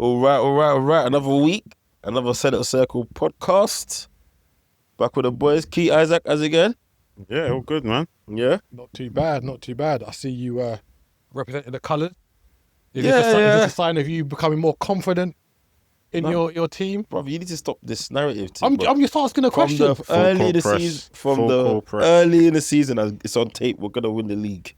All right. Another week, another Senate Circle podcast. Back with the boys. Key Isaac, as again. Yeah, all good, man. Yeah. Not too bad. I see you representing the colours. Is Yeah. this a sign of you becoming more confident in your team? Brother, you need to stop this narrative. I'm just asking a question. From the early in the season, as it's on tape, we're gonna win the league.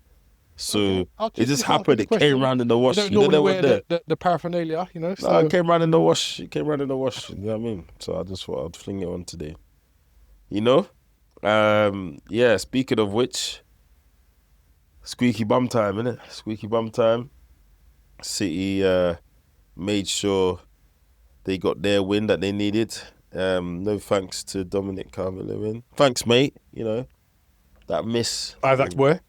So it just happened. It came round in the wash. You don't normally wear the paraphernalia, you know. So. No, it came round in the wash. You know what I mean? So I just thought I'd fling it on today. You know? Yeah, speaking of which, squeaky bum time, innit? Squeaky bum time. City made sure they got their win that they needed. No thanks to Dominic Calvert-Lewin. Thanks, mate. You know, that miss. Isaac, where?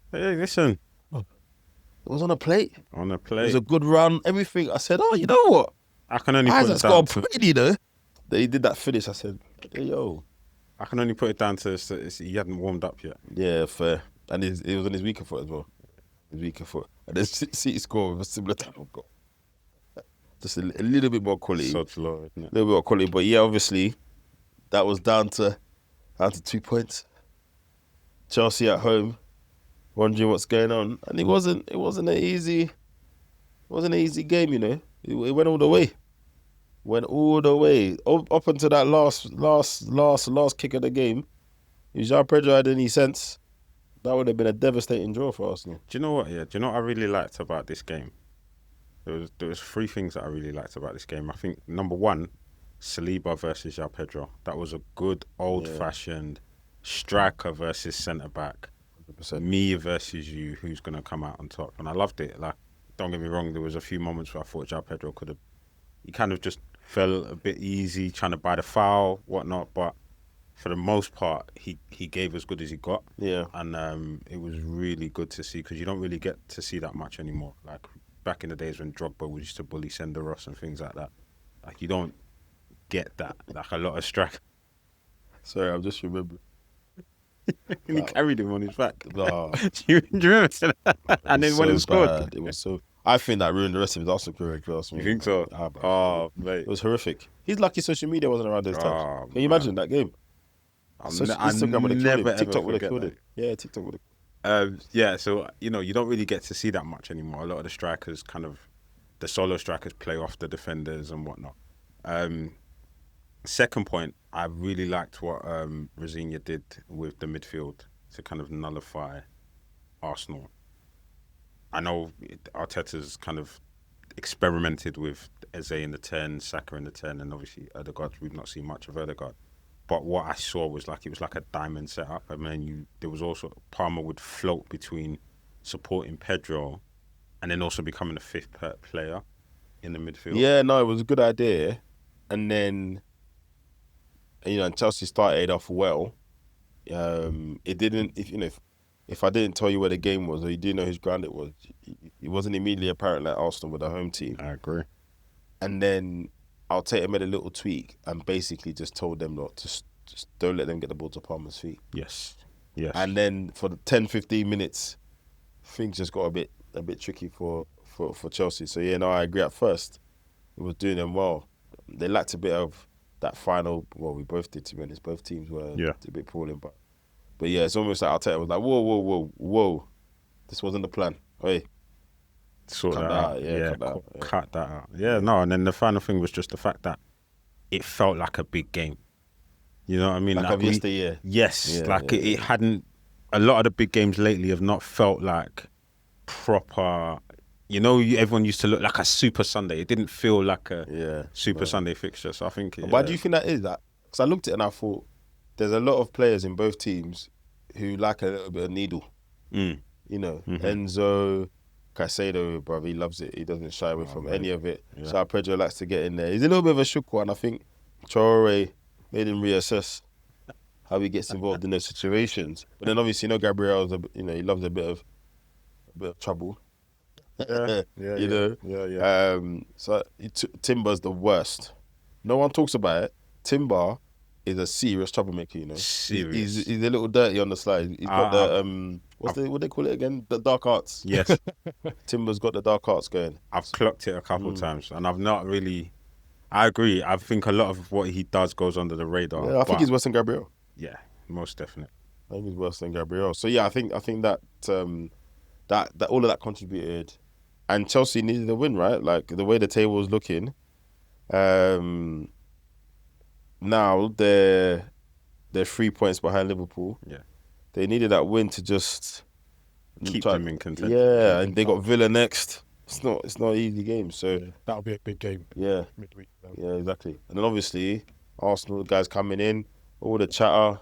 Hey, listen. It was on a plate. On a It plate. was a good run. Everything. I said, you know what? I can only put Isaac's it got down a to... pretty, though. They did that finish. I said, hey, yo. I can only put it down to he hadn't warmed up yet. Yeah, fair. And it was on his weaker foot as well. His weaker foot. And then City score with a similar type of goal. Just a little bit more quality. Sod's law, isn't it? A little bit more quality. But yeah, obviously, that was down to 2 points. Chelsea at home, wondering what's going on. And it wasn't an easy game, you know. It went all the way. Up until that last kick of the game. If João Pedro had any sense, that would have been a devastating draw for Arsenal. Do you know what? Yeah, do you know what I really liked about this game? There was 3 things that I really liked about this game. I think number 1, Saliba versus João Pedro. That was a good old-fashioned striker versus centre back. 100%. Me versus you. Who's gonna come out on top? And I loved it. Like, don't get me wrong. There was a few moments where I thought João Pedro could have. He kind of just fell a bit easy, trying to buy the foul, whatnot. But for the most part, he gave as good as he got. Yeah. And it was really good to see, because you don't really get to see that much anymore. Like back in the days when Drogba used to bully Senderos and things like that. Like, you don't get that. Like, a lot of strike. Sorry, I'm just remembering. And he carried him on his back. No. Do you remember that? And then when he scored. Bad. It was so... I think that ruined the rest of his Arsenal career. You think so? Oh, mate. It was horrific. He's lucky social media wasn't around those times. Can you imagine that game? Instagram would have killed him. TikTok would have killed him. Yeah, TikTok would have. Yeah, so, you know, you don't really get to see that much anymore. A lot of the strikers the solo strikers play off the defenders and whatnot. Second point, I really liked what Rosigne did with the midfield to kind of nullify Arsenal. I know Arteta's kind of experimented with Eze in the 10, Saka in the 10, and obviously Ødegaard. We've not seen much of Ødegaard. But what I saw was it was like a diamond setup. I mean, there was also Palmer would float between supporting Pedro and then also becoming a 5th player in the midfield. Yeah, no, it was a good idea. And then, you know, and Chelsea started off well. It didn't, if I didn't tell you where the game was or you didn't know whose ground it was, it wasn't immediately apparent that Arsenal were the home team. I agree. And then Arteta made a little tweak and basically just told them not to just don't let them get the ball to Palmer's feet. Yes. And then for the 10-15 minutes, things just got a bit tricky for Chelsea. So yeah, no, I agree. At first, it was doing them well. They lacked a bit of that final. Well, we both did, to be honest. Both teams were a bit poorly, but yeah, it's almost like Arteta was like, whoa, this wasn't the plan. Hey. Sort that out. Cut that out. Yeah, no, and then the final thing was just the fact that it felt like a big game. You know what I mean? Like yesteryear. Yes, it hadn't... A lot of the big games lately have not felt like proper... You know, everyone used to look like a Super Sunday. It didn't feel like a Super Sunday fixture, so I think... Why do you think that is? Because I looked at it and I thought, there's a lot of players in both teams who like a little bit of needle. You know, Enzo... Caicedo, brother, he loves it. He doesn't shy away from any of it. Yeah. João Pedro likes to get in there. He's a little bit of a shook one. I think Traore made him reassess how he gets involved in those situations. But then obviously, Gabriel's, he loves a bit of trouble. So Timber's the worst. No one talks about it. Timber is a serious troublemaker. You know, Serious. He's a little dirty on the slide. He's got the what they call it again? The dark arts. Yes, Timber's got the dark arts going. I've clocked it a couple of times, and I've not really. I agree. I think a lot of what he does goes under the radar. Yeah, I think he's worse than Gabriel. Yeah, most definitely. I think he's worse than Gabriel. So yeah, I think that that all of that contributed, and Chelsea needed a win, right? Like the way the table was looking. Now they're 3 points behind Liverpool. Yeah, they needed that win to just keep them in contention. Yeah, and they got Villa next. It's not an easy game. So that'll be a big game. Yeah, midweek. Yeah, exactly. And then obviously Arsenal guys coming in, all the chatter.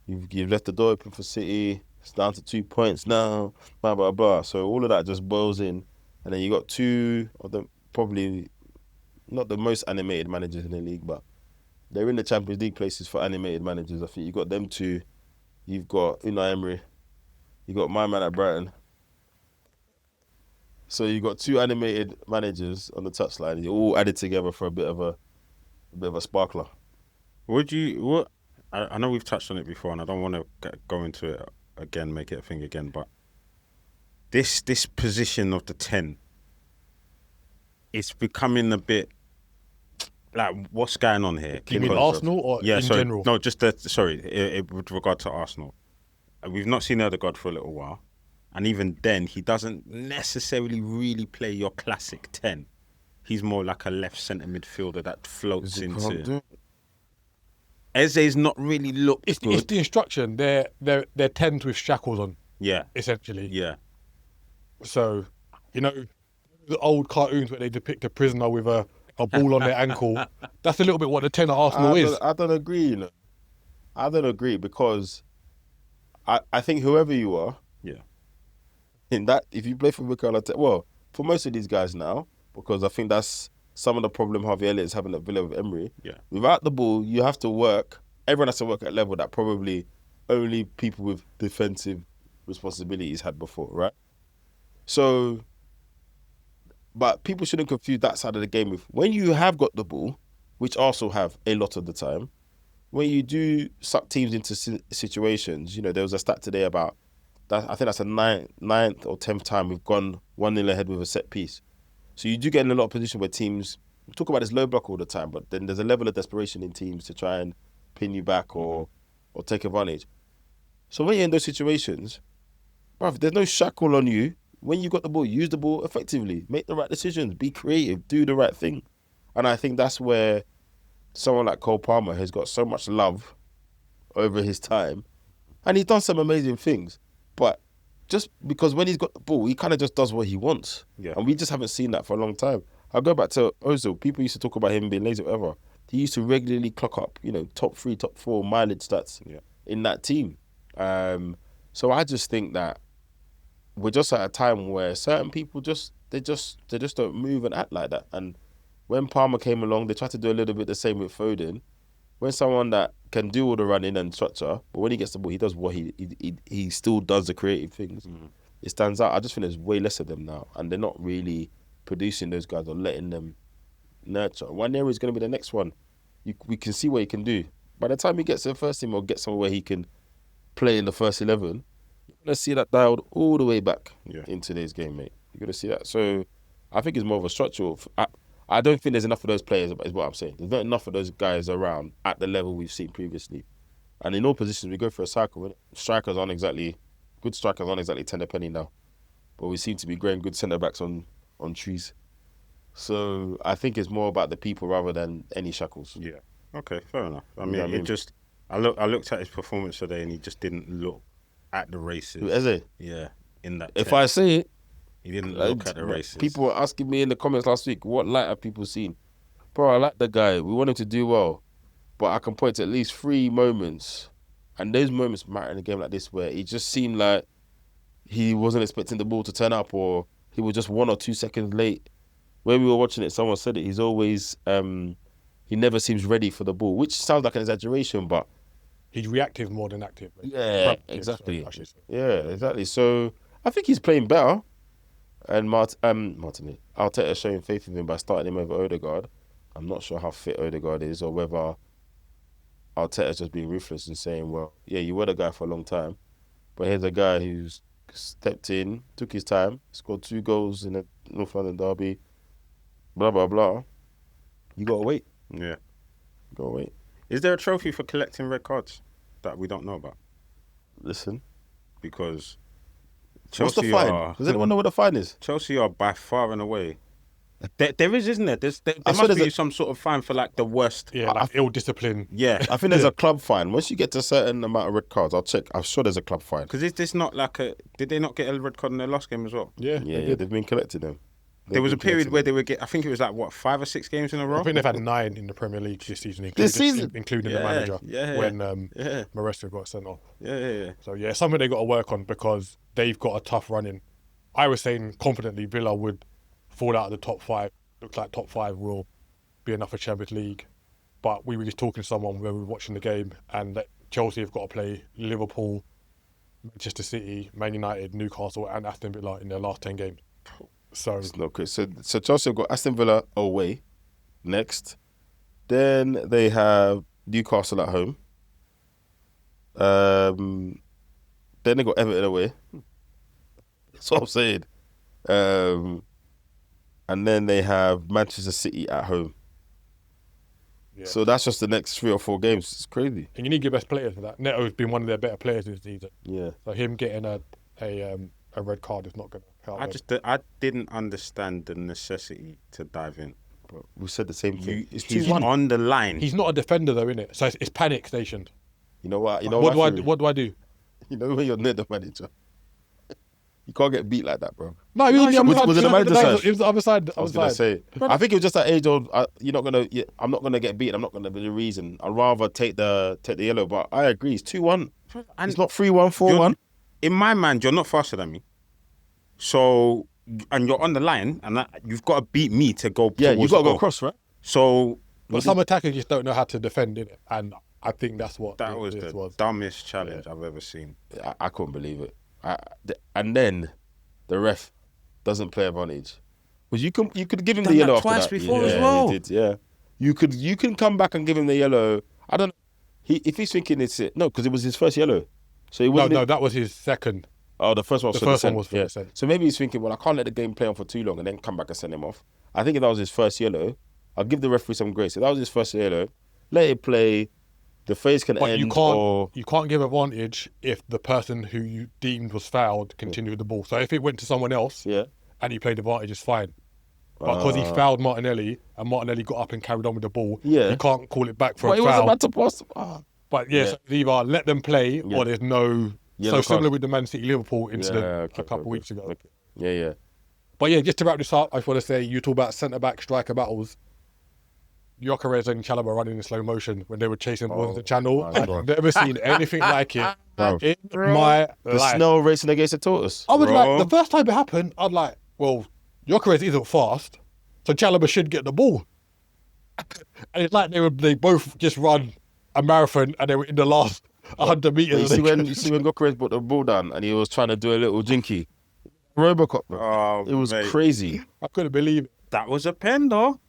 You've left the door open for City. It's down to 2 points now. Blah blah blah. So all of that just boils in, and then you got two of them, probably not the most animated managers in the league, but they're in the Champions League places for animated managers. I think you got them two. You've got Unai Emery. You got my man at Brighton. So you got two animated managers on the touchline. You're all added together for a bit of a sparkler. I know we've touched on it before, and I don't want to go into it again, make it a thing again. But this position of the 10, it's becoming a bit like, what's going on here? Do you mean Arsenal or in general? No, just with regard to Arsenal. We've not seen Odegaard for a little while. And even then, he doesn't necessarily really play your classic 10. He's more like a left centre midfielder that floats into. Eze's not really looked good. It's the instruction. They're 10s with shackles on. Yeah. Essentially. Yeah. So, the old cartoons where they depict a prisoner with a ball on their ankle. That's a little bit what the 10 at Arsenal is. I don't agree, I don't agree because I think whoever you are, in that, if you play for Mikel Arteta, well, for most of these guys now, because I think that's some of the problem Harvey Elliott is having at Villa with Emery. Yeah. Without the ball, you have to work. Everyone has to work at a level that probably only people with defensive responsibilities had before, right? So, but people shouldn't confuse that side of the game with when you have got the ball, which also have a lot of the time. When you do suck teams into situations, there was a stat today about that. I think that's the ninth or 10th time we've gone 1-0 ahead with a set piece. So you do get in a lot of positions where teams talk about this low block all the time, but then there's a level of desperation in teams to try and pin you back or take advantage. So when you're in those situations, bruv, there's no shackle on you. When you got the ball, use the ball effectively, make the right decisions, be creative, do the right thing. And I think that's where someone like Cole Palmer has got so much love over his time. And he's done some amazing things. But just because when he's got the ball, he kind of just does what he wants. Yeah. And we just haven't seen that for a long time. I'll go back to Ozil. People used to talk about him being lazy or whatever. He used to regularly clock up, top 3, top 4 mileage stats in that team. So I just think that we're just at a time where certain people they just don't move and act like that. And when Palmer came along, they tried to do a little bit the same with Foden. When someone that can do all the running and structure, but when he gets the ball, he does what he still does the creative things. It stands out. I just think there's way less of them now, and they're not really producing those guys or letting them nurture. Nwaneri is going to be the next one. We can see what he can do. By the time he gets to the first team or gets somewhere where he can play in the first 11, you're going to see that dialed all the way back in today's game, mate. You're going to see that. So I think it's more of a structural. I don't think there's enough of those players, is what I'm saying. There's not enough of those guys around at the level we've seen previously. And in all positions, we go for a cycle. Good strikers aren't exactly 10 a penny now. But we seem to be growing good centre-backs on trees. So I think it's more about the people rather than any shackles. Yeah. Okay, fair enough. I looked at his performance today and he just didn't look at the races. Eze? Yeah, in that. If I say it, he didn't look at the races. People were asking me in the comments last week, what light have people seen? Bro, I like the guy. We want him to do well. But I can point to at least 3 moments. And those moments matter in a game like this where it just seemed like he wasn't expecting the ball to turn up or he was just 1 or 2 seconds late. When we were watching it, someone said it. He's always, he never seems ready for the ball, which sounds like an exaggeration, but... He's reactive more than active. Yeah, exactly. Yeah, exactly. So I think he's playing better. And Martin, Arteta showing faith in him by starting him over Odegaard. I'm not sure how fit Odegaard is or whether Arteta's just being ruthless and saying, well, yeah, you were the guy for a long time, but here's a guy who's stepped in, took his time, scored 2 goals in a North London derby, blah, blah, blah. You got to wait. Yeah. You got to wait. Is there a trophy for collecting red cards that we don't know about? Listen. Because What's the Chelsea fine? Does anyone know what the fine is? Chelsea are by far and away. There is, isn't there? There I swear must be there's some sort of fine for like the worst. Yeah, like ill discipline. Yeah. I think there's a club fine. Once you get to a certain amount of red cards, I'll check. I'm sure there's a club fine. Because is this not like a... Did they not get a red card in their last game as well? Yeah, Yeah, they've been collecting them. There was a period where they would get... I think it was like, what, 5 or 6 games in a row? I think they've had 9 in the Premier League this season, including the Yeah, manager, yeah, when yeah. Maresca got sent off. Yeah. So, yeah, it's something they got to work on because they've got a tough run in. I was saying confidently Villa would fall out of the top 5. Looks like top 5 will be enough for Champions League. But we were just talking to someone when we were watching the game, and that Chelsea have got to play Liverpool, Manchester City, Man United, Newcastle, and Aston Villa in their last 10 games. So It's not good. So Chelsea have got Aston Villa away next. Then they have Newcastle at home. Then they got Everton away. That's what I'm saying. And then they have Manchester City at home. yeah. So that's just the next 3 or 4 games. It's crazy. And you need your best players for that. Neto's been one of their better players this season. Yeah. So him getting a red card is not going to help. I didn't understand the necessity to dive in. But we said the same thing. It's He's 2-1. on the line. He's not a defender though, innit? So it's panic stationed. You know what? What do I do? You know when you're near the manager. You can't get beat like that, bro. No, he was on the other side. Was it the manager's side? It was the other side. I was gonna say. I think it was just that age old. You're not gonna. I'm not gonna get beat. I'm not gonna be the reason. I'd rather take the yellow. But I agree. It's 2-1. It's not 3-1, 4-1. In my mind, you're not faster than me. So, and you're on the line, and you've got to beat me to go. Yeah, you towards got to the go goal. across, right? So, But some attackers just don't know how to defend, innit? And I think that's what that was this the dumbest challenge I've ever seen. I couldn't believe it. And then the ref doesn't play advantage. Because you could give him the yellow twice after that. before as well. He did, yeah. You can come back and give him the yellow. I don't know. If he's thinking it's it. No, because it was his first yellow. So he wasn't. No, that was his second. Oh, the first one. The first one was for dissent. So maybe he's thinking, well, I can't let the game play on for too long and then come back and send him off. I think if that was his first yellow, I'll give the referee some grace. If that was his first yellow, let it play. The phase can But end. you can't give advantage if the person who you deemed was fouled continued with the ball. So if it went to someone else and he played advantage, it's fine. But because he fouled Martinelli and Martinelli got up and carried on with the ball, you can't call it back for a he foul. was about to pass. But so either let them play or there's no. Yellow similar card. with the Man City Liverpool incident a couple of weeks ago. Okay. Yeah. But yeah, just to wrap this up, I just want to say you talk about centre back striker battles. Gyökeres and Chalobah running in slow motion when they were chasing balls in the channel. I've never seen anything like it in my The life. snow racing against the tortoise. I was like, the first time it happened, I'd like, well, Gyökeres isn't fast, so Chalobah should get the ball. And it's like they both just run a marathon and they were in the last 100 meters. You see when Gyökeres put the ball down and he was trying to do a little jinky. Robocop, bro. Oh, It was mate. crazy. I couldn't believe it. That was a pen, though.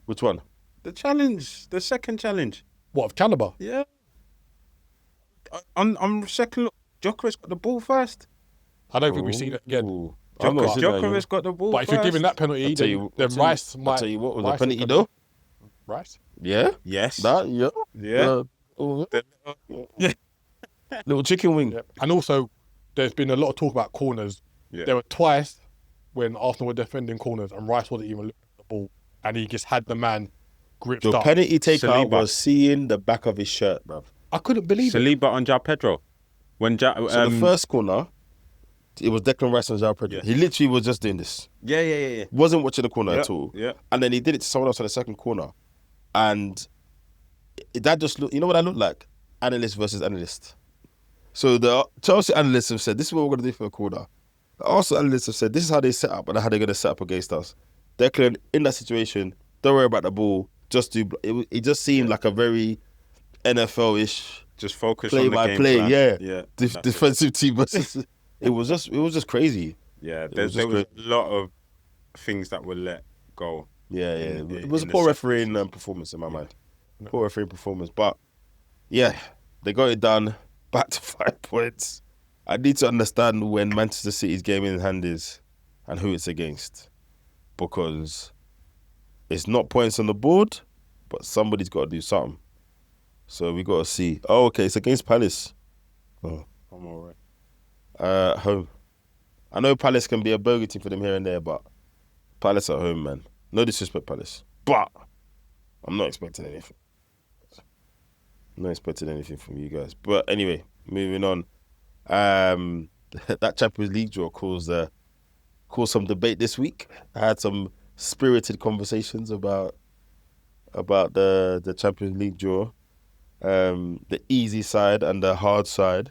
Which one? The challenge, the second challenge. What, of Chalobah? Yeah. On second look, Gyökeres got the ball first. I don't think we've seen it again. Ooh. I'm not seeing that again. Gyökeres got the ball But if first. you're giving that penalty, then Rice might... I'll tell you what, was Rice a penalty could- though? Rice? Yeah? Yes. That, yeah. Yeah. Little chicken wing. Yeah. And also, there's been a lot of talk about corners. Yeah. There were twice when Arsenal were defending corners and Rice wasn't even looking at the ball and he just had the man gripped The up. penalty taker Saliba. was seeing the back of his shirt, bruv. I couldn't believe it. Saliba on João Pedro. When So the first corner, it was Declan Rice and João Pedro. Yeah. He literally was just doing this. Yeah. Wasn't watching the corner at all. Yeah. And then he did it to someone else on the second corner. And that just looked, you know what that looked like? Analyst versus analyst. So the Chelsea analysts have said, this is what we're going to do for a corner. The Arsenal analysts have said, this is how they set up and how they're going to set up against us. Declan, in that situation, don't worry about the ball. Just do. It just seemed like a very NFL-ish Just focus play on the by game play. plan. Yeah. That's it. Defensive team. It was just crazy. Yeah, It there was was just a lot of things that were let go. Yeah. In It was a the poor second refereeing performance in my mind. Poor refereeing performance. But yeah, they got it done. Back to 5 points. I need to understand when Manchester City's game in hand is and who it's against, because it's not points on the board, but somebody's got to do something. So we got to see. Oh, okay, it's against Palace. Oh, I'm all right. home. I know Palace can be a bogey team for them here and there, but Palace at home, man. No disrespect, Palace, but I'm not expecting anything. I'm not expecting anything from you guys. But anyway, moving on. That Champions League draw caused some debate this week. I had some spirited conversations about the Champions League draw, the easy side and the hard side.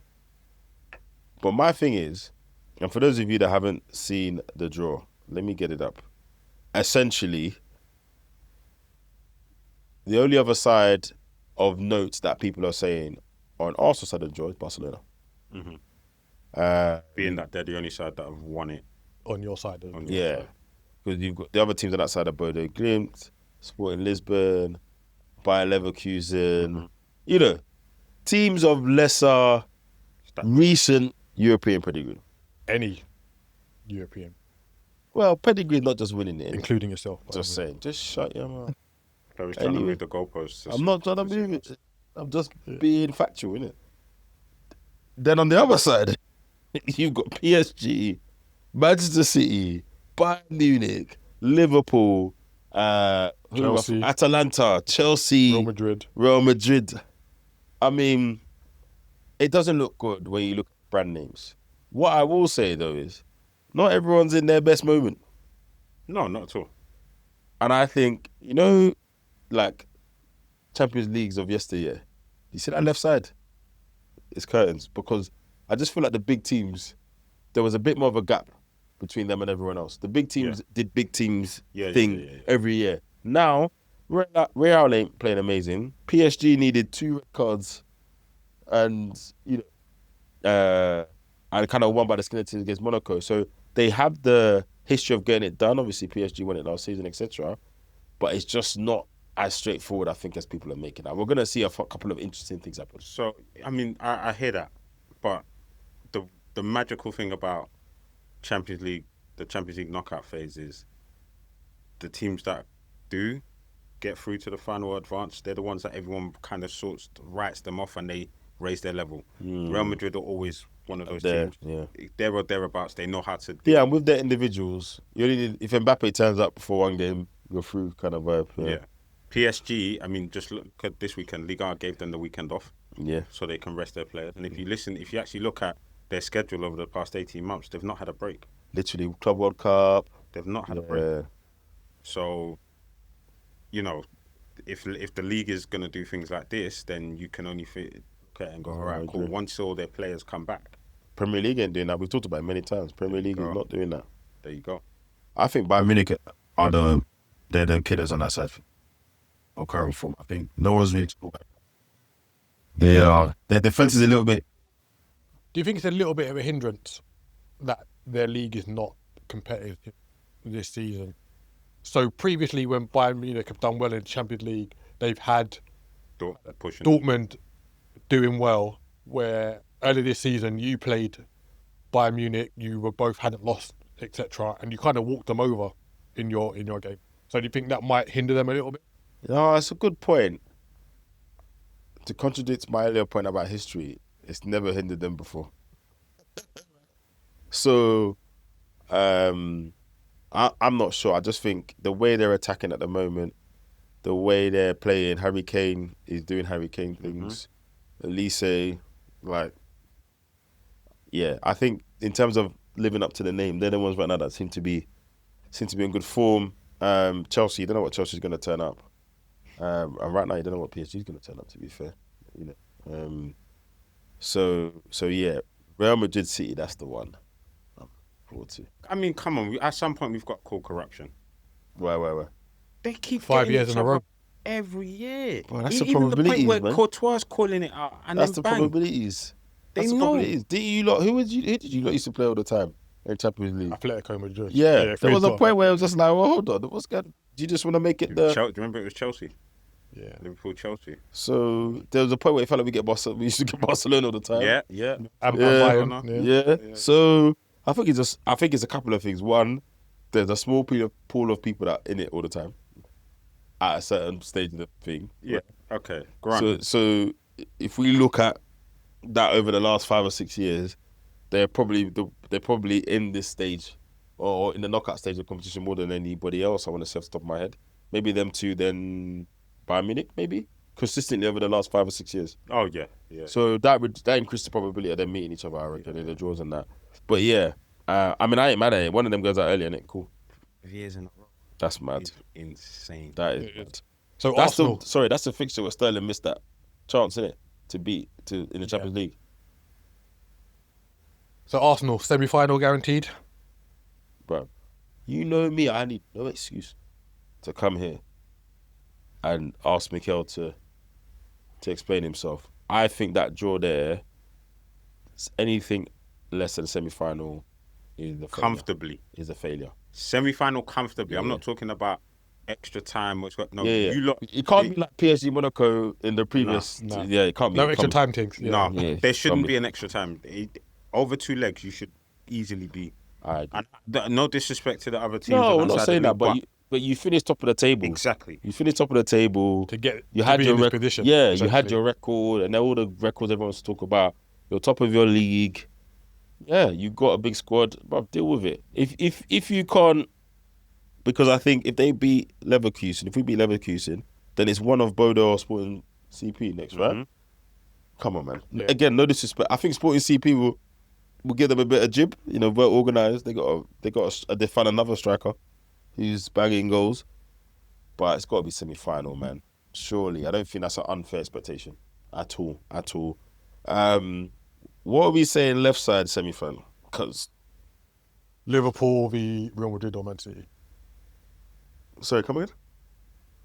But my thing is, and for those of you that haven't seen the draw, let me get it up. Essentially, the only other side of notes that people are saying on Arsenal side of the draw is Barcelona. Being that they're the only side that have won it. On your side. Yeah, because you've got the other teams on that side of Bodo Glimt, Sporting Lisbon, Bayer Leverkusen. You know, teams of lesser recent European pedigree. Any European, Well, pedigree is not just winning it. including yourself. Just saying. Just shut your mouth. I was trying to Anyway. move the goalposts. I'm not trying to move it. I'm just being factual, innit? Then on the other side, you've got PSG, Manchester City, Bayern Munich, Liverpool, Chelsea. Atalanta, Chelsea, Real Madrid. I mean, it doesn't look good when you look at brand names. What I will say, though, is not everyone's in their best moment. No, not at all. And I think, like Champions Leagues of yesteryear, you see that left side? It's curtains, because I just feel like the big teams, there was a bit more of a gap between them and everyone else. The big teams did big teams thing every year. Now, Real ain't playing amazing. PSG needed 2 red cards and, and kind of won by the skin of teeth against Monaco. So they have the history of getting it done. Obviously, PSG won it last season, etc. But it's just not as straightforward, I think, as people are making it. We're going to see a couple of interesting things happen. So, I mean, I hear that. But the magical thing about the Champions League knockout phase is the teams that do get through to the final advance, they're the ones that everyone kind of writes them off and they raise their level. Real Madrid are always one of those teams. Yeah. There or thereabouts, they know how to... Yeah, and with their individuals, you only need, if Mbappe turns up for one game, go through kind of vibe. Yeah. PSG, I mean, just look at this weekend. Liga gave them the weekend off. Yeah. So they can rest their players. And if you actually look at their schedule over the past 18 months, they've not had a break. Literally, Club World Cup. They've not had a break. So, if the league is going to do things like this, then you can only look at it and go, all right, cool. Once all their players come back. Premier League ain't doing that. We've talked about it many times. Premier League is not doing that. There you go. I think Bayern Munich are they're the killers on that side of current form. I think no one's really talking about it. Their defense is a little bit. Do you think it's a little bit of a hindrance that their league is not competitive this season? So previously, when Bayern Munich have done well in the Champions League, they've had Dortmund doing well, where earlier this season you played Bayern Munich, you were both hadn't lost, etc., and you kind of walked them over in your game. So do you think that might hinder them a little bit? No, it's a good point. To contradict my earlier point about history, it's never hindered them before. So, I'm not sure. I just think the way they're attacking at the moment, the way they're playing, Harry Kane is doing Harry Kane things. Elise, I think in terms of living up to the name, they're the ones right now that seem to be in good form. Chelsea, you don't know what Chelsea's going to turn up. And right now, you don't know what PSG is going to turn up, to be fair. So yeah, Real Madrid City, that's the one. I mean, come on. At some point, we've got to call corruption. Where? They keep 5 years in a row. Every year. Well, that's the Even probabilities, the point where man. Courtois calling it out. And That's then the bang. probabilities. They That's the know. probabilities. Who did you lot used to play all the time in Champions League? Atletico Madrid. Yeah, there was a point where it was just like, well, hold on, what's going? Do you just want to make it Do you remember it was Chelsea? Yeah. Liverpool, Chelsea. So there was a point where it felt like we used to get Barcelona all the time. Yeah. And Yeah. Bayern. Yeah. Yeah. So I think it's a couple of things. One, there's a small pool of people that are in it all the time at a certain stage of the thing. Yeah. Okay. Granted. So if we look at that over the last 5 or 6 years, they're probably in this stage or in the knockout stage of competition more than anybody else. I want to say off the top of my head, maybe them two, then Bayern Munich, maybe consistently over the last 5 or 6 years. Oh yeah. So that increased the probability of them meeting each other, I reckon, in the draws and that. But yeah, I mean, I ain't mad at it. One of them goes out early, and it cool. Years in a row. That's mad. It's insane. That is mad. So That's Arsenal. that's the fixture where Sterling missed that chance, innit, to beat in the Champions League. So Arsenal semi-final guaranteed. Bro, you know me, I need no excuse to come here and ask Mikel to explain himself. I think that draw there, anything less than semi-final is a failure. Comfortably. Is a failure. Semi-final comfortably. I'm Yeah. not talking about extra time. No, Yeah. you lot. It can't be like PSG Monaco in the previous. Nah. Yeah, it can't be. No It extra can't time things. Yeah. No, Yeah, there shouldn't probably. be an extra time. Over 2 legs, you should easily be. be. I agree. And no disrespect to the other teams. No, on we're not side saying of that, the but you finished top of the table. exactly. You finished top of the table. To get You to had be your in this record. position. Yeah, you had essentially. your record, and then all the records everyone wants to talk about. You're top of your league. Yeah, you got a big squad, but deal with it. If you can't, because I think if they beat Leverkusen, if we beat Leverkusen, then it's one of Bodo or Sporting CP next, right? Mhm. Come on, man. Yeah. Again, no disrespect. I think Sporting CP will give them a bit of jib. You know, well organised. They found another striker who's banging goals, but it's got to be semi-final, man. Surely, I don't think that's an unfair expectation at all. What are we saying? Left side semi-final, because Liverpool v Real Madrid or Man City. sorry, come again.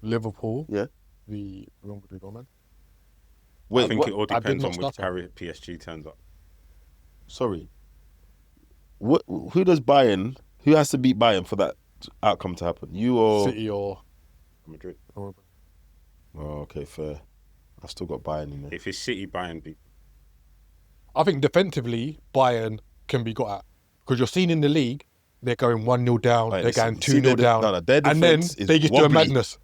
Liverpool Yeah. v Real Madrid or Man. Wait, I think what? it all I did depends not on which start carry PSG turns up. Sorry. What? Who does Bayern? Who has to beat Bayern for that outcome to happen? You or? City or. Madrid. Oh, okay, fair. I've still got Bayern in there. If it's City, Bayern beat. I think defensively Bayern can be got at because you're seeing in the league they're going 1-0 down, Right, they're listen, going see 2-0 down, their and then defense is they just do a wobbly. madness.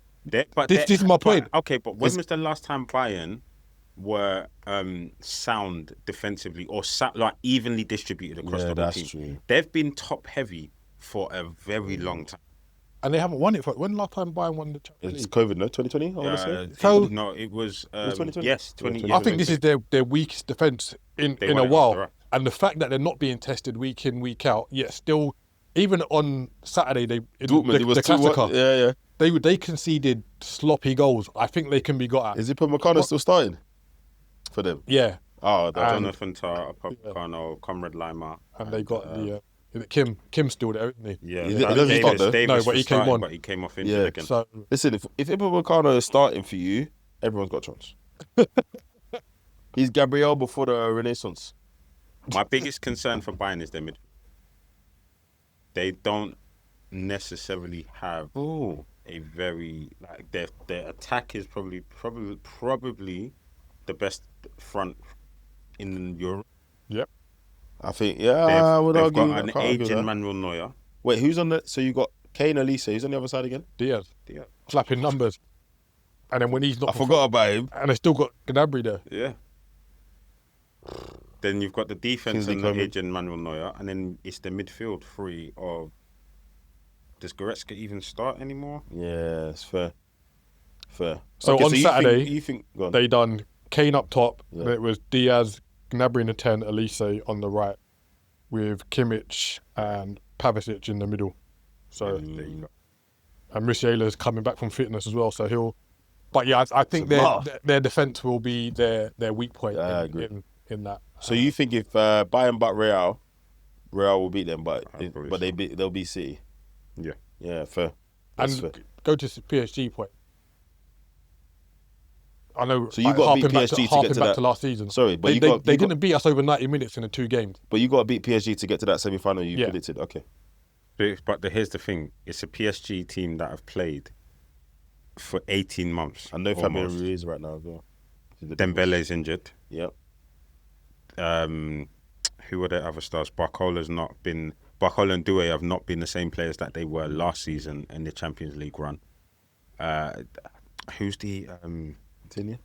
But This is my point. Okay, but when It's- was the last time Bayern were sound defensively or like evenly distributed across Yeah, the whole that's team? true. They've been top heavy for a very long time. And they haven't won it for when last time Bayern won the Champions It's League? COVID, no? 2020, I want to say. So- no, it was 2020? yes, 20. Yeah, yeah, I think this is their weakest defence in They a won it while. after us. And the fact that they're not being tested week in, week out, yet still, even on Saturday, Dortmund, it was the 2-1. Classica, Yeah. they conceded sloppy goals. I think they can be got at. Is it Upamecano still starting for them? Yeah, Oh, that's And- Jonathan Tah, Upamecano, Comrade Lima, and they got the is it Kim's still there, isn't he? yeah. He doesn't start though. Davis No, but was he came starting, on. but he came off injured Yeah. again. So Listen, if Upamecano is starting for you, everyone's got a chance. He's Gabriel before the Renaissance. My biggest concern for Bayern is their midfield. They don't necessarily have a very like their attack is probably the best front in Europe. yep. I think, I would they've argue. got I an can't argue aging that. Manuel Neuer. Wait, who's on the? So you got Kane, Elise. Who's on the other side again? Diaz Yeah. slapping numbers, and then when he's not, I forgot about him. and they still got Gnabry there. Yeah. Then you've got the defense Kingsley and the Coman. aging Manuel Neuer, and then it's the midfield three of. Does Goretzka even start anymore? Yeah, it's fair. So Okay, on you Saturday, you think? Go on. They done Kane up top. Yeah. Then it was Diaz, Gnabry in the 10, Elise on the right, with Kimmich and Pavicic in the middle. So There you go. and Musiala's coming back from fitness as well, so he'll. But yeah, I think It's a must. their defense will be their weak point Yeah, I agree. in that. So you think if Bayern but Real will beat them, but I believe so. they'll beat City. Yeah. Yeah, fair. and That's fair. go to PSG point. I know. So you gotta beat PSG to get harping to back that- to last season. Sorry, but they you got didn't beat us over 90 minutes in the 2 games. but you got to beat PSG to get to that semi-final you Yeah. predicted. Okay. But here's the thing: it's a PSG team that have played for 18 months. I know Fabian almost. Ruiz right now as well. Dembele's injured. Yep. Who were the other stars? Barcola and Doué have not been the same players that they were last season in the Champions League run. Who's the Continue.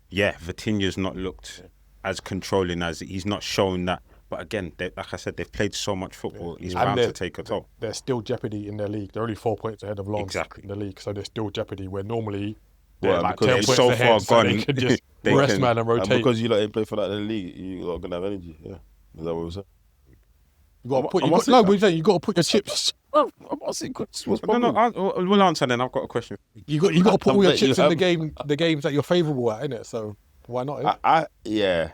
Yeah, Vitinha's not looked as controlling as he's not shown that. But again, like I said, they've played so much football. He's bound to take a toll. They're still jeopardy in their league. They're only 4 points ahead of Lens in the league, so they're still jeopardy. Where normally they're like 10 it's points so ahead, far so gone. they can just rest man and rotate. And because you ain't play for that in the league, you lot gonna have energy. Yeah, is that what we're saying? You got to put. You got to put your chips. I'm not saying what's No, problem. we'll answer then. I've got a question. You got to put all your bet chips you in the games that you're favourable at, innit? So why not? Yeah,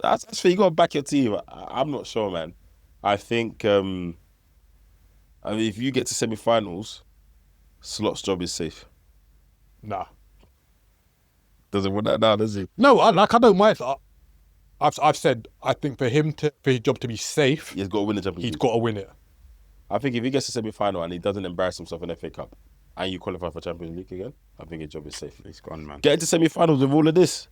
that's for you. Got to back your team. I'm not sure, man. I think I mean, if you get to semi-finals, Slot's job is safe. Nah. Doesn't want that now, does he? No, I don't mind. I've said I think for his job to be safe, He's got to win the Champions League. he's got to win it. I think if he gets to semi-final and he doesn't embarrass himself in the FA Cup and you qualify for Champions League again, I think his job is safe. He's gone, man. Get into semi-finals with all of this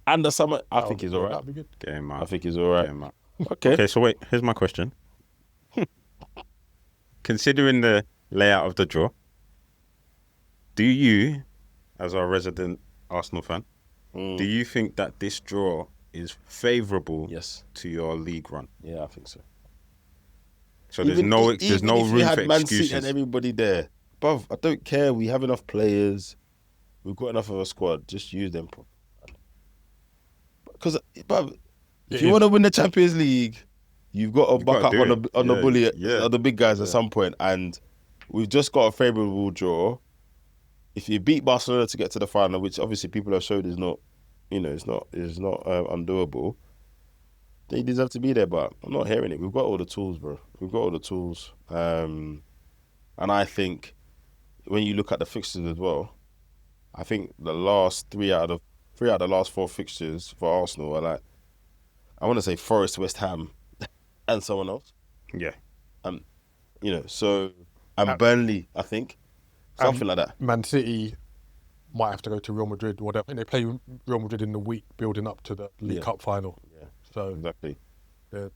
and the summer, I think he's all right. That'd be good. Get him out. I think he's all right. Get him out. Okay. Okay, so wait, here's my question. Considering the layout of the draw, do you, as our resident Arsenal fan, do you think that this draw is favourable Yes. to your league run? Yeah, I think so. So there's no if room you for had Man City excuses. and everybody there. Bruv, I don't care. We have enough players. We've got enough of a squad. Just use them. Because, bruv, if you want to win the Champions League, you've got to buck up on the bully, on the big guys at some point. And we've just got a favourable draw. If you beat Barcelona to get to the final, which obviously people have showed is not, it's not undoable, they deserve to be there. But I'm not hearing it. We've got all the tools, bro. We've got all the tools. And I think when you look at the fixtures as well, I think the last three out of the last four fixtures for Arsenal are like, I want to say Forest, West Ham, and someone else. Yeah. So Burnley, I think. Something like that. Man City might have to go to Real Madrid, whatever. And they play Real Madrid in the week building up to the League Cup final. Yeah, so exactly. they're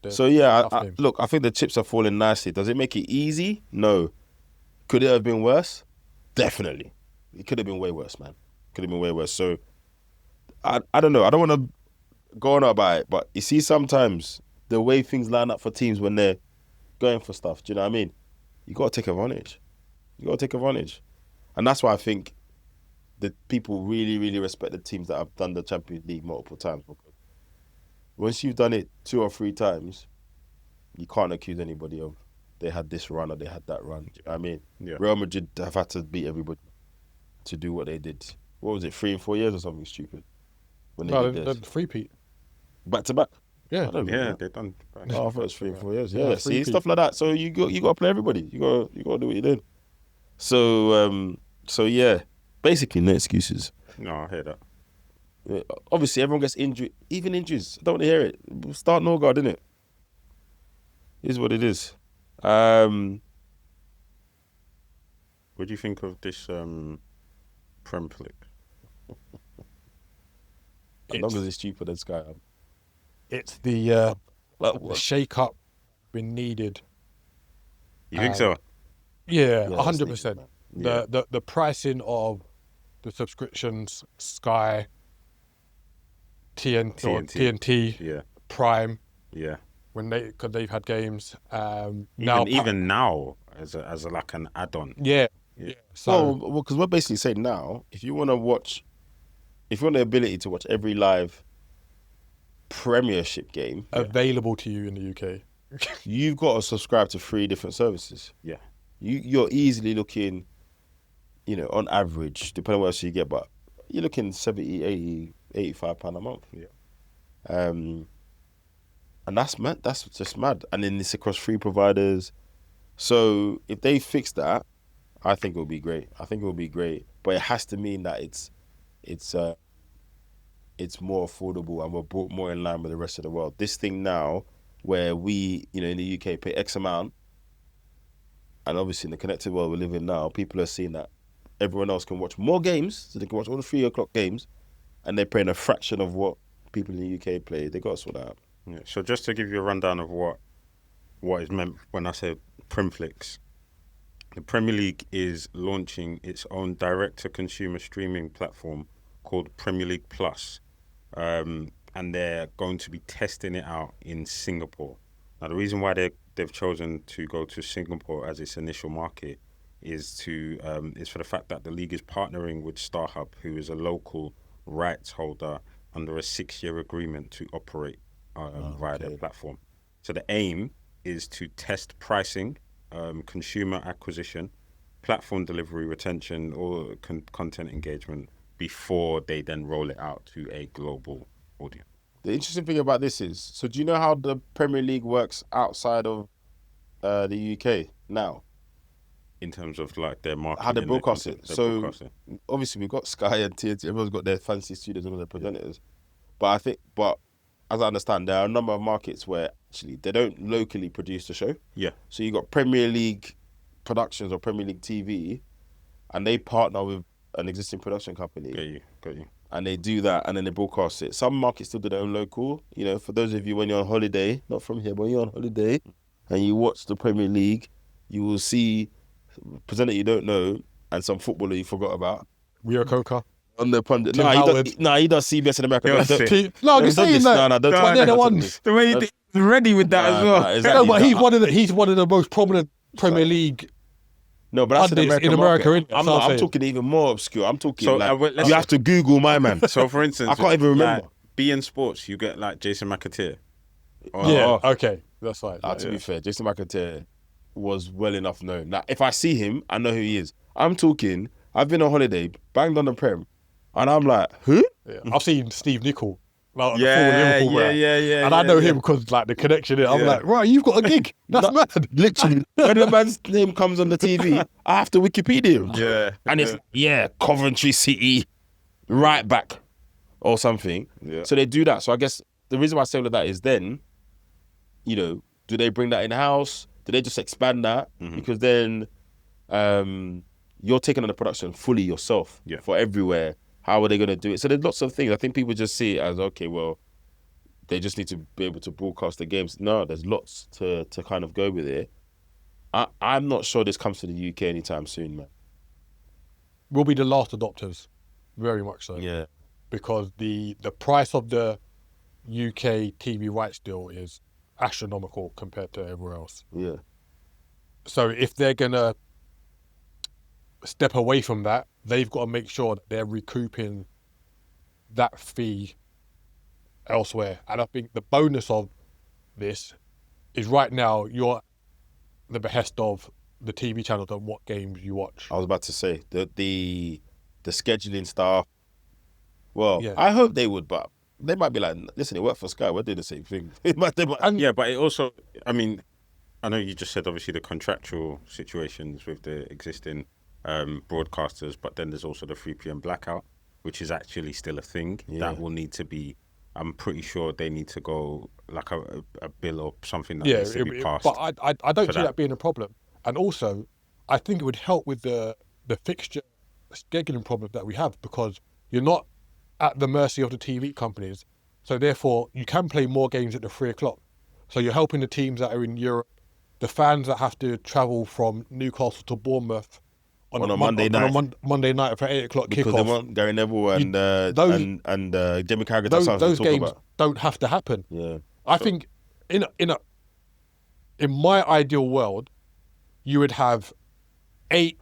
Look, I think the chips are falling nicely. Does it make it easy? No. Could it have been worse? Definitely. It could have been way worse, man. Could have been way worse. So, I don't know. I don't want to go on about it, but you see sometimes the way things line up for teams when they're going for stuff, do you know what I mean? You got to take advantage. And that's why I think that people really, really respect the teams that have done the Champions League multiple times. Because once you've done it 2 or 3 times, you can't accuse anybody of they had this run or they had that run. Do you know what I mean? Yeah. Real Madrid have had to beat everybody to do what they did. What was it, 3 and 4 years or something stupid? When no, did they're theirs. three-peat. Back to back? Yeah. I don't Yeah, know. they've done. Oh, I thought it was 3 and 4 years. Yeah, Yeah, see, three-peat. stuff like that. So you got to play everybody. You got to do what you're doing. So yeah, basically no excuses. No, I hear that. Yeah, obviously, everyone gets injured, even injuries. I don't want to hear it. Start Norgard, innit? Is what it is. What do you think of this Premflix? As long as it's cheaper than Sky. It's the shake-up been needed. You think so? Yeah, Yeah, 100%. Yeah. The pricing of the subscriptions, Sky, TNT, Yeah. Prime, Yeah. because they've had games. Even now as a like an add-on. Yeah. So Well, because we're basically saying now, if you want the ability to watch every live Premiership game, available to you in the UK. you've got to subscribe to 3 different services. Yeah. You're easily looking, on average, depending on what else you get, but you're looking 70, 80, 85 pound a month. Yeah. And that's mad. That's just mad. And then it's across 3 providers. So if they fix that, I think it'll be great. But it has to mean that it's more affordable and we're brought more in line with the rest of the world. This thing now, where we, in the UK pay X amount, and obviously in the connected world we live in now, people are seeing that everyone else can watch more games, so they can watch all the 3 o'clock games, and they're paying a fraction of what people in the UK play. They got to sort that out. Yeah. So just to give you a rundown of what is meant when I say Premflix, the Premier League is launching its own direct-to-consumer streaming platform called Premier League Plus, and they're going to be testing it out in Singapore. Now, the reason why they've chosen to go to Singapore as its initial market is for the fact that the league is partnering with StarHub, who is a local rights holder under a 6-year agreement to operate via their platform. So the aim is to test pricing, consumer acquisition, platform delivery, retention, or content engagement before they then roll it out to a global audience. The interesting thing about this is, so do you know how the Premier League works outside of the UK now? In terms of like their marketing, How they broadcast it. So broadcasting. obviously we've got Sky and TNT. Everyone's got their fancy studios and all their presenters. But as I understand, there are a number of markets where actually they don't locally produce the show. Yeah. So you got Premier League Productions or Premier League TV, and they partner with an existing production company. Got you. And they do that, and then they broadcast it. Some markets still do their own local. You know, for those of you when you're on holiday, not from here, but when you're on holiday, and you watch the Premier League, you will see a presenter you don't know and some footballer you forgot about. Rio Coca. On the pundit. Tim He Howard. does CBS in America. Yeah, Don't- that's it. No, I'm don't just do saying this. that. No, don't But try they're that. the ones. The way he's ready with that as well. Exactly. No, but he's one of the most prominent Premier League No, but that's an pundits American in America, market. innit? That's I'm what I'm not. I'm saying. talking even more obscure. I'm talking So, like let's- you have to Google my man. So, for instance, I can't even remember. Like, BN Sports, you get like Jason McAteer. Yeah, okay, that's fine. To be fair, Jason McAteer was well enough known. Now, if I see him, I know who he is. I'm talking. I've been on holiday, banged on the Prem, and I'm like, who? Yeah. I've seen Steve Nicol. Like, Yeah, the former Liverpool player. yeah. And I know him because like the connection. I'm Yeah. like, right, you've got a gig. That's mad. Literally, when the man's name comes on the TV, I have to Wikipedia him. Yeah. And it's, Coventry City, right back or something. Yeah. So they do that. So I guess the reason why I say all of that is then, do they bring that in-house? Do they just expand that? Mm-hmm. Because then you're taking on the production fully yourself for everywhere. How are they going to do it? So there's lots of things. I think people just see it as, okay, well, they just need to be able to broadcast the games. No, there's lots to kind of go with it. I'm not sure this comes to the UK anytime soon, man. We'll be the last adopters, very much so. Yeah. Because the price of the UK TV rights deal is astronomical compared to everywhere else. Yeah. So if they're gonna step away from that, they've got to make sure that they're recouping that fee elsewhere. And I think the bonus of this is right now you're the behest of the TV channels and what games you watch. I was about to say the scheduling stuff. Well, Yeah. I hope they would, but they might be like, listen, it worked for Sky. We're doing the same thing. They might. Yeah, but it also, I mean, I know you just said obviously the contractual situations with the existing broadcasters, but then there's also the 3 p.m. blackout, which is actually still a thing. That will need to be, I'm pretty sure they need to go like a bill or something that needs to be passed. But I don't for see that. that being a problem. And also, I think it would help with the fixture scheduling problem that we have, because you're not at the mercy of the TV companies. So therefore, you can play more games at the 3 o'clock. So you're helping the teams that are in Europe, the fans that have to travel from Newcastle to Bournemouth On a Monday night. on a Monday night for 8 o'clock because kickoff. they want Gary Neville and Jamie Carragher. Those games don't have to happen. Yeah. I think in my ideal world, you would have 8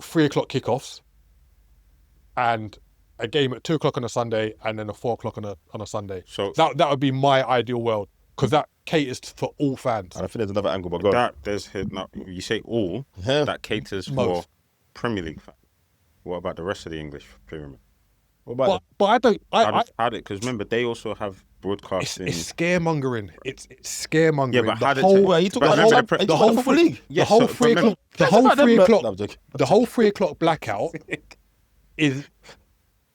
3 o'clock kickoffs and a game at 2 o'clock on a Sunday and then a 4 o'clock on a Sunday. So- that would be my ideal world, because that caters for all fans. And I think there's another angle, but go on. You say all, Yeah. that caters for Most. Premier League fans. What about the rest of the English pyramid? What about But I don't. Because remember, they also have It's broadcasting. scaremongering. It's scaremongering. Yeah, but how did- Well, he took But the remember whole, the pre- the whole full league. the whole 3 o'clock. The That's whole about them, 3 look. o'clock. No, I'm joking. The whole 3 o'clock blackout is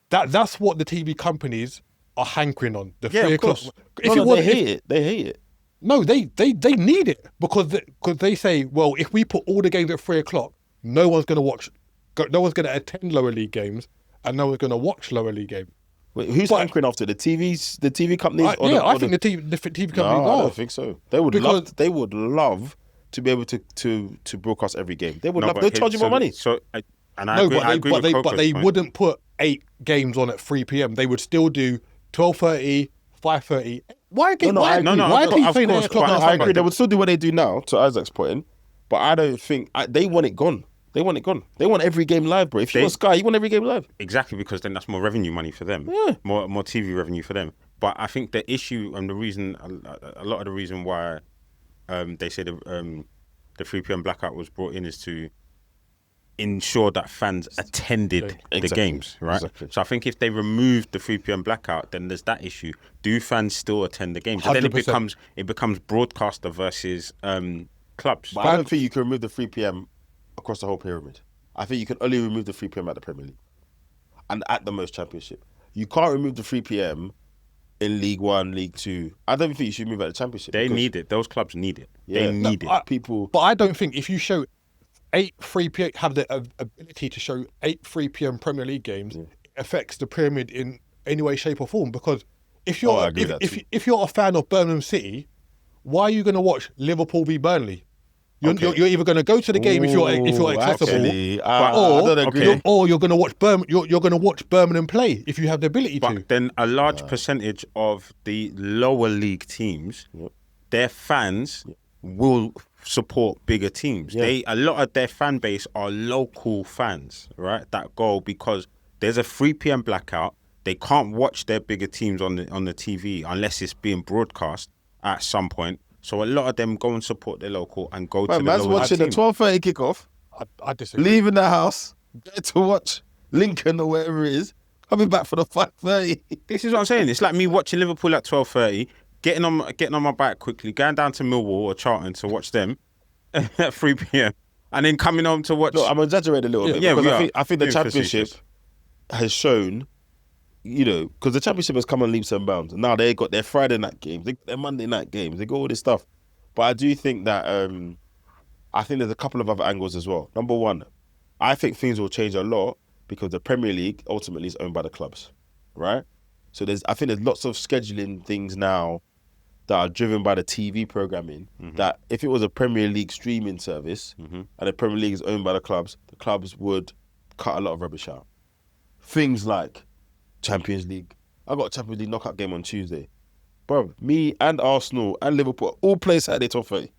that's what the TV companies are hankering on. The Yeah, 3 of o'clock. course. They hate it. They hate it. No, they need it because they say, well, if we put all the games at 3 o'clock, no one's going to watch no one's going to attend lower league games, and no one's going to watch lower league games. Wait, who's anchoring after the TV companies? I think the TV companies No, are. I don't think so. They would love to be able to broadcast every game. They would love. They'll charge you more money. I agree with Coco's but they point. wouldn't put 8 games on at 3 p.m. They would still do 12:30, 5:30. Why are you saying 8 o'clock on a I agree. Sunday? They would still do what they do now, to Isaac's point. But I don't think they want it gone. They want it gone. They want every game live, bro. If you're on Sky, you want every game live. Exactly, because then that's more revenue money for them. Yeah. More TV revenue for them. But I think the issue and the reason, a lot of the reason why they say the 3 p.m. blackout was brought in is to ensure that fans attended the games, right? Exactly. So I think if they removed the 3 p.m. blackout, then there's that issue. Do fans still attend the games? And then 100%. it becomes broadcaster versus clubs. But I don't think you can remove the 3 p.m. across the whole pyramid. I think you can only remove the 3 p.m. at the Premier League and at the most Championship. You can't remove the 3 p.m. in League One, League Two. I don't think you should move at the Championship. They need it. Those clubs need it. Yeah. They need it. But I don't think if you show 8 3 p.m. have the ability to show 8 3 p.m. Premier League games, it affects the pyramid in any way, shape, or form. Because if you're if you're a fan of Birmingham City, why are you going to watch Liverpool v Burnley? You're either going to go to the game if you're accessible, or you're going to watch you're going to watch Birmingham play if you have the ability to. But then a large percentage of the lower league teams, their fans will support bigger teams. Yeah. A lot of their fan base are local fans, right? That go because there's a 3 p.m. blackout. They can't watch their bigger teams on the TV unless it's being broadcast at some point. So a lot of them go and support their local and go to the man's lower watching team. the 12:30 kickoff. I disagree. Leaving the house, get to watch Lincoln or wherever it is. Coming back for the 5:30. This is what I'm saying. It's like me watching Liverpool at 12:30, getting on my bike quickly, going down to Millwall or Charlton to watch them at 3 p.m. and then coming home to watch. Look, I'm exaggerating a little bit. Yeah, because I think the Being Championship facetious. has shown, because the Championship has come on leaps and bounds. Now they got their Friday night games, they got their Monday night games, they got all this stuff. But I do think that I think there's a couple of other angles as well. Number one, I think things will change a lot because the Premier League ultimately is owned by the clubs, right? So I think there's lots of scheduling things now that are driven by the TV programming. That if it was a Premier League streaming service and the Premier League is owned by the clubs would cut a lot of rubbish out. Things like Champions League. I got a Champions League knockout game on Tuesday. Bro, me and Arsenal and Liverpool all play Saturday 12:30. Do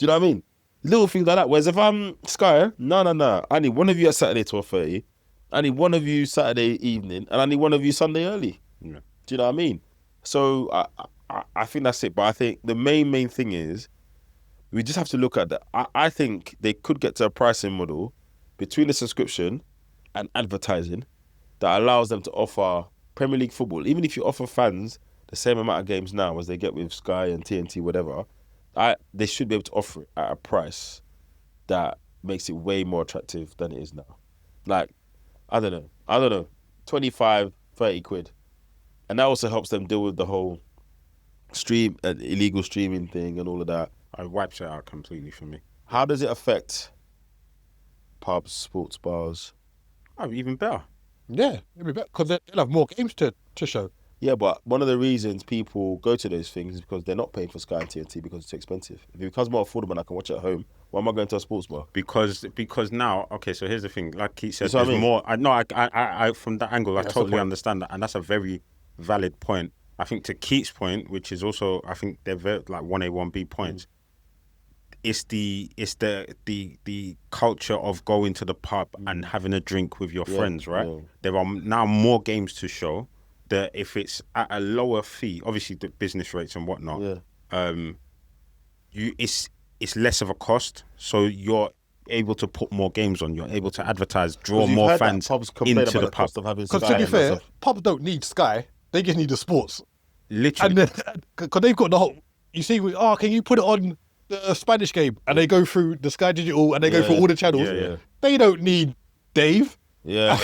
you know what I mean? Little things like that. Whereas if I'm Sky, no. I need one of you at Saturday 12:30. I need one of you Saturday evening, and I need one of you Sunday early. Yeah. Do you know what I mean? So I think that's it. But I think the main thing is we just have to look at that. I think they could get to a pricing model between the subscription and advertising that allows them to offer Premier League football. Even if you offer fans the same amount of games now as they get with Sky and TNT, whatever, they should be able to offer it at a price that makes it way more attractive than it is now. Like, I don't know, 25, 30 quid. And that also helps them deal with the whole illegal streaming thing and all of that. It wipes it out completely for me. How does it affect pubs, sports bars? Oh, even better. Yeah, it'd be better because they'll have more games to show. Yeah, but one of the reasons people go to those things is because they're not paying for Sky and TNT because it's too expensive. If it becomes more affordable and I can watch it at home, why am I going to a sports bar? Because now, okay, so here's the thing. Like Keith said, You know what there's I mean? more. I from that angle, I That's the totally point. understand that, and that's a very valid point. I think to Keith's point, which is also, I think they're very, like 1A, 1B points. It's the culture of going to the pub and having a drink with your friends, right? Yeah. There are now more games to show. That if it's at a lower fee, obviously the business rates and whatnot, it's less of a cost, so you're able to put more games on. You're able to advertise, draw more fans pubs complain into about the the pub. cost of having Because Sky to be and fair, stuff. pubs don't need Sky; they just need the sports. Literally, And then, because they've got the whole, you see, can you put it on the Spanish game? And they go through the Sky Digital and they go through all the channels. Yeah. They don't need Dave Yeah.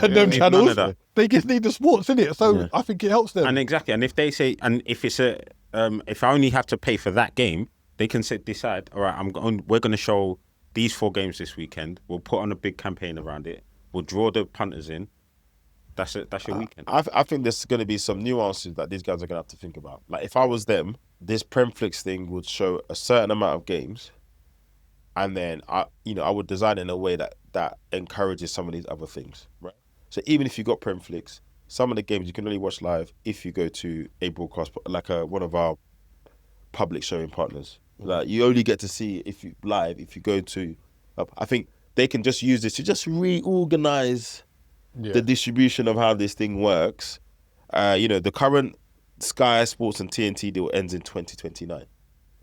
and them need none channels. of that. They just need the sports, innit? So I think it helps them. and exactly. And if they say, and if it's if I only have to pay for that game, they can decide. All right, we're going to show these 4 games this weekend. We'll put on a big campaign around it. We'll draw the punters in. That's it. That's your weekend. I think there's going to be some nuances that these guys are going to have to think about. Like, if I was them, this Premflix thing would show a certain amount of games, and then I would design it in a way that encourages some of these other things, right? So even if you got Premflix, some of the games you can only watch live if you go to a broadcast, like one of our public showing partners. Like, you only get to see if you go to. I think they can just use this to just reorganize the distribution of how this thing works. The current Sky Sports and TNT deal ends in 2029,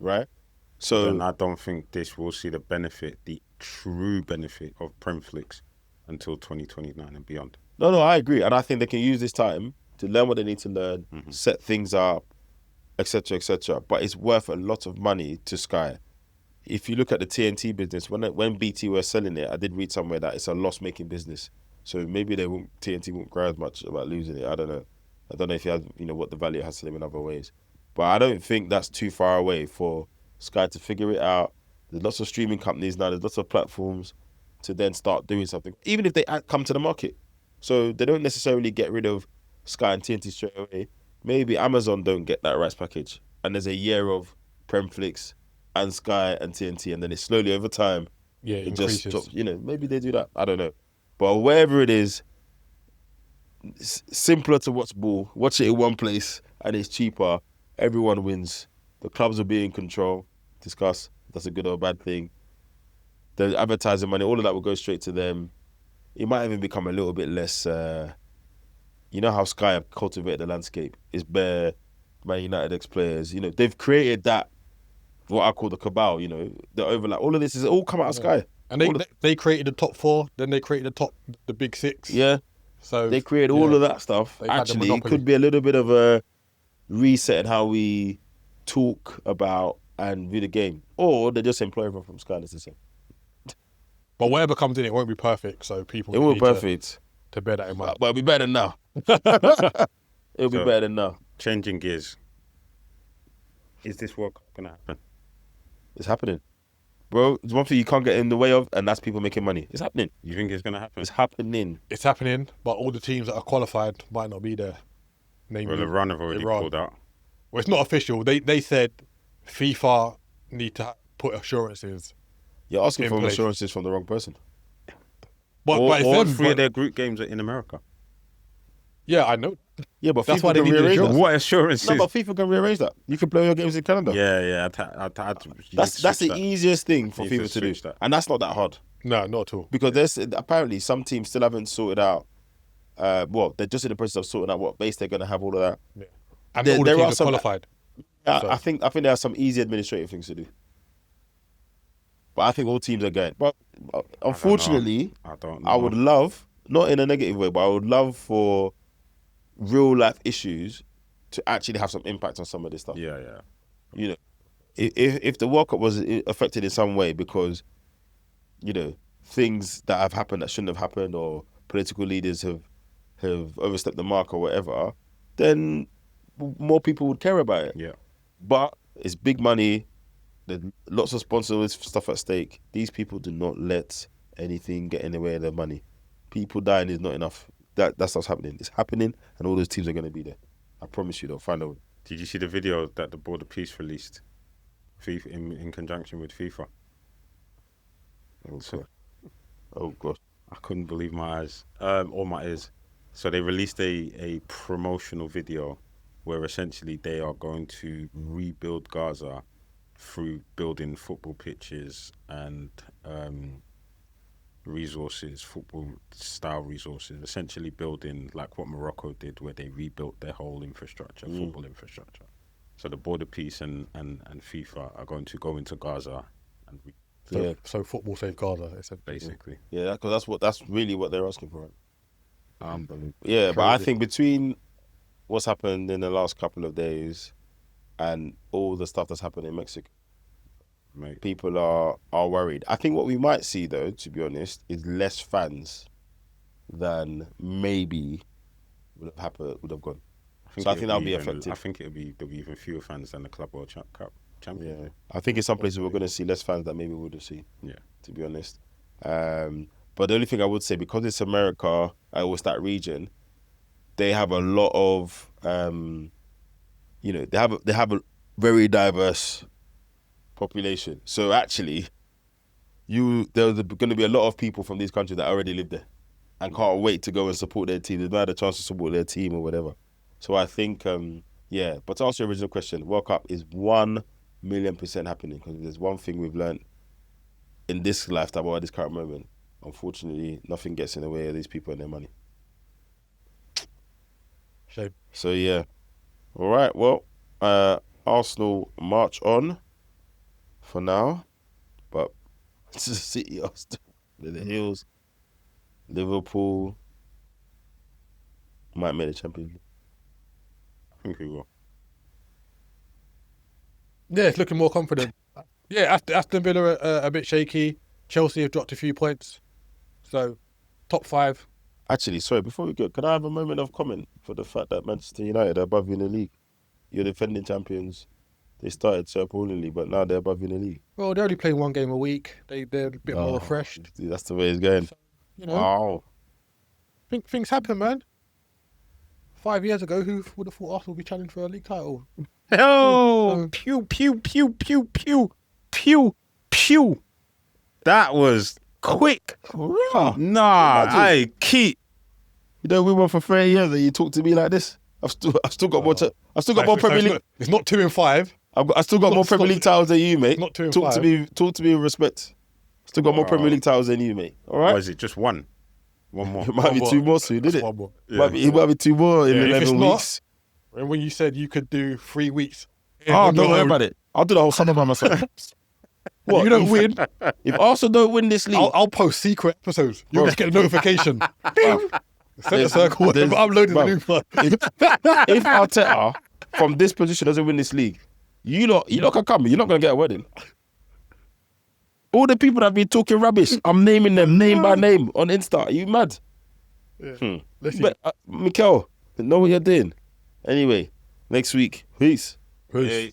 right? So then I don't think this will see the true benefit of Premflix until 2029 and beyond. No, I agree, and I think they can use this time to learn what they need to learn, set things up, etc., etc. But it's worth a lot of money to Sky. If you look at the TNT business, when BT were selling it, I did read somewhere that it's a loss-making business. So maybe TNT won't cry as much about losing it. I don't know. I don't know if he has, what the value it has to them in other ways. But I don't think that's too far away for Sky to figure it out. There's lots of streaming companies now. There's lots of platforms to then start doing something, even if they come to the market. So they don't necessarily get rid of Sky and TNT straight away. Maybe Amazon don't get that rights package, and there's a year of Premflix and Sky and TNT, and then it slowly over time, it increases. just drops. Maybe they do that. I don't know. But wherever it is, it's simpler to watch ball. Watch it in one place, and it's cheaper. Everyone wins. The clubs will be in control. Discuss. That's a good or bad thing. The advertising money, all of that will go straight to them. It might even become a little bit less. You know how Sky have cultivated the landscape. It's bare Man United ex-players. They've created that, what I call the cabal. The overlap. All of this is all come out of Sky. And they created the top 4, then they created the big 6. Yeah. So they created all of that stuff. Actually, it could be a little bit of a reset in how we talk about and view the game. Or they just employ everyone from Sky, it's the same. But whatever comes in, it won't be perfect. So people it won't be perfect to bear that in mind. But it'll be better than now. It'll be better than now. Changing gears. Is this World Cup going to happen? It's happening. Bro, there's one thing you can't get in the way of, and that's people making money. It's happening. You think it's going to happen? It's happening. It's happening, but all the teams that are qualified might not be there. Well, Iran have already pulled out. Well, it's not official. They said FIFA need to put assurances. You're asking for assurances from the wrong person. But it's all them, 3 of their group games are in America. Yeah, I know. Yeah, but that's FIFA why they can need rearrange that. What assurances? No, but FIFA can rearrange that. You can play your games in Canada. Yeah. That's the easiest thing for FIFA to do. And that's not that hard. No, not at all. Because apparently some teams still haven't sorted out, they're just in the process of sorting out what base they're going to have, all of that. Yeah. And all the teams are qualified. I think there are some easy administrative things to do. But I think all teams are going. But unfortunately, I don't know. I would love, not in a negative way, but I would love for real life issues to actually have some impact on some of this stuff. Yeah. If the World Cup was affected in some way because, things that have happened that shouldn't have happened, or political leaders have overstepped the mark or whatever, then more people would care about it. Yeah. But it's big money. There's lots of sponsors, stuff at stake. These people do not let anything get in the way of their money. People dying is not enough. That's what's happening. It's happening, and all those teams are going to be there. I promise you, they'll find a way. Did you see the video that the Board of Peace released in conjunction with FIFA? Oh, God. I couldn't believe my eyes, or my ears. So they released a promotional video where essentially they are going to rebuild Gaza through building football pitches and resources, football style resources, essentially building like what Morocco did, where they rebuilt their whole infrastructure, football infrastructure. So the Board of Peace and FIFA are going to go into Gaza and so football save Gaza, basically. Yeah, because that's really what they're asking for. Right? Unbelievable. Yeah, but I think between what's happened in the last couple of days and all the stuff that's happened in Mexico, Mate. People are worried. I think what we might see, though, to be honest, is less fans than maybe would have gone. So I think that'll be effective. I think there'll be even fewer fans than the Club World Cup champions. Yeah, I think in some places we're going to see less fans than maybe we would have seen. Yeah. To be honest. But the only thing I would say, because it's America, or it's that region, they have a lot of, they have a very diverse population. So actually, there's going to be a lot of people from these countries that already live there and can't wait to go and support their team. They've not had a chance to support their team or whatever. So I think, But to answer your original question, World Cup is 1,000,000% happening, because there's one thing we've learned in this lifetime or at this current moment. Unfortunately, nothing gets in the way of these people and their money. Shame. So yeah. All right. Well, Arsenal march on for now, but City are still in the hills. Liverpool might make the Champions League. I think we will. Yeah, it's looking more confident. Yeah, Aston Villa are a bit shaky. Chelsea have dropped a few points. So, top 5. Actually, sorry, before we go, can I have a moment of comment for the fact that Manchester United are above you in the league? You're defending champions. They started so appallingly, but now they're above you in the league. Well, they're only playing one game a week. They're a bit more refreshed. That's the way it's going. So, you know, Wow. things happen, man. 5 years ago, who would have thought Arsenal would be challenging for a league title? Oh, pew, pew, pew, pew, pew, pew, pew. That was quick. Nah, I keep. You know, we were for 30 years and you talk to me like this. I've still got more. I've still got more Premier League. It's not 2 and 5. I still got more Premier League titles than you, mate. Not 2 and talk 5. to me. Talk to me with respect. Still got more Premier League titles than you, mate. All right. Or is it just one? One more. It might be 2 more soon, did it? One more. Yeah. It might be 2 more in Yeah, if 11 it's not- weeks. And when you said you could do 3 weeks. Oh, don't worry about it. I'll do the whole summer by myself. What? You don't win. If Arsenal don't win this league, I'll post secret episodes. You'll just get a notification. Centre circle. there's- I'm loading the bruv, new one. if Arteta from this position doesn't win this league, you lot can come. You're not gonna get a wedding. All the people that have been talking rubbish, I'm naming them name by name on Insta. Are you mad? Yeah. Let's see. But Mikel, know what you're doing. Anyway, next week, peace. Peace. Hey.